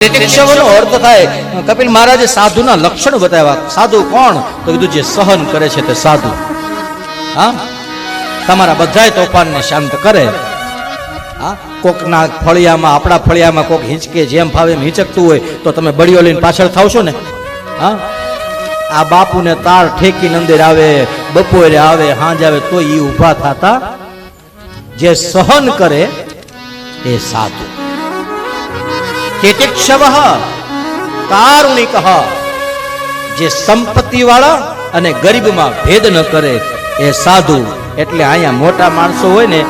તિતિક્ષવનો અર્થ થાય કપિલ મહારાજે સાધુના લક્ષણ બતાવ્યા. સાધુ કોણ? તો કીધું જે સહન કરે છે તે સાધુ. હા, તમારા બધાય તોફાનને શાંત કરે. હા, કોકના ફળિયામાં, આપણા ફળિયામાં કોક હિંચકે, જેમ ફાવે એમ હિંચકતું હોય તો તમે બળીઓ લઈને પાછળ થાવશો ને? હા, આ બાપુને તાળ ઠેકીને અંદર આવે, બપોરે આવે, હાંજ આવે તો ઈ ઊભા થતા. જે સહન કરે એ સાધુ. તિતિક્ષવ કારુણિક, જે સંપત્તિ વાળા અને ગરીબમાં ભેદ ન કરે એ સાધુ. એટલે અહીંયા મોટા માણસો હોય ને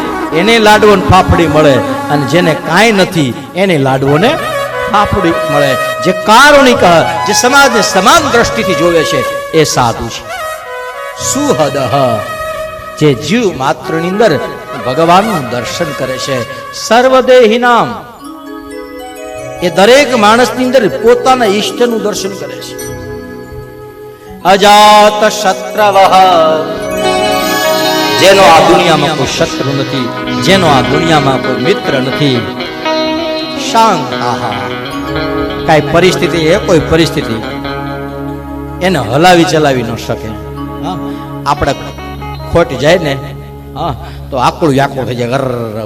એને લાડવો ને ફાફડી મળે, અને જેને કાંઈ નથી એને લાડવો ને ફાફડી મળે. જે કારુણિક, જે સમાજને સમાન દ્રષ્ટિથી જોવે છે એ સાધુ છે. સુહદ, જે જીવ માત્રની અંદર ભગવાનનું દર્શન કરે છે. સર્વદેહી નામ, એ દરેક માણસની અંદર પોતાના ઈષ્ટનું દર્શન કરે છે. અજાત શત્રવ, જેનો આ દુનિયામાં કોઈ શત્રુ નથી, જેનો આ દુનિયામાં કોઈ મિત્ર નથી. શાંત, કઈ પરિસ્થિતિ, એ કોઈ પરિસ્થિતિ એને હલાવી ચલાવી ન શકે. આપણે ખોટ જાય ને તો આકુળ વ્યાકુળ થઈ જાય.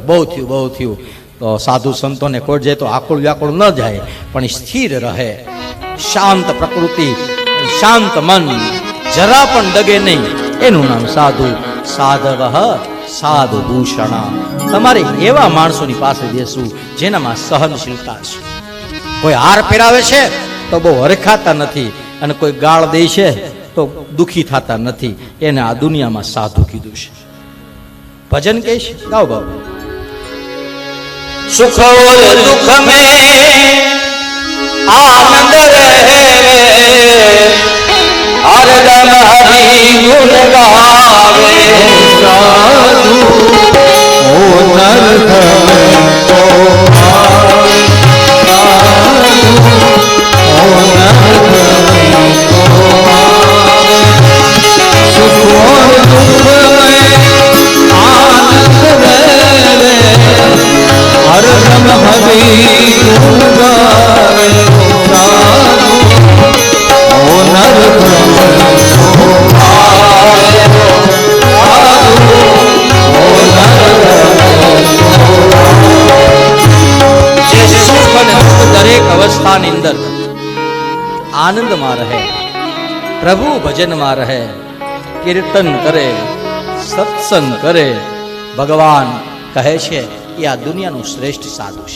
બહુ થયું, બહુ થયું. તો સાધુ સંતોને ખોટ જાય તો આકુળ વ્યાકુળ ન જાય, પણ સ્થિર રહે. શાંત પ્રકૃતિ, શાંત મન, જરા પણ ડગે નહીં, એનું નામ સાધુ. સાધવ સાધુ ભૂષણ. તમારે એવા માણસોની પાસે બેસવું જેનામાં સહનશીલતા છે. કોઈ હાર પહેરાવે છે તો બહુ હરખાતા નથી, અને કોઈ ગાળ દે છે તો દુખી થતા નથી. એને આ દુનિયામાં સાધુ કીધું છે. ભજન કે છે, ગાઓ ગાઓ. सुख और दुख में आनंद रहे, हरदम हरि गुण गावे. साधु ओ नरक में तो आए, साधु ओ नरक में तो आए. सुख और दुख में आनंद रहे, हरदम हरि गुण गावे. साधु ओ नरक में तो आए, साधु ओ नरक में तो आए. જે સુખ અને દુઃખ દરેક અવસ્થાની અંદર આનંદમાં રહે, પ્રભુ ભજનમાં રહે, કીર્તન કરે, સત્સંગ કરે, ભગવાન કહે છે એ આ દુનિયાનું શ્રેષ્ઠ સાધુ છે.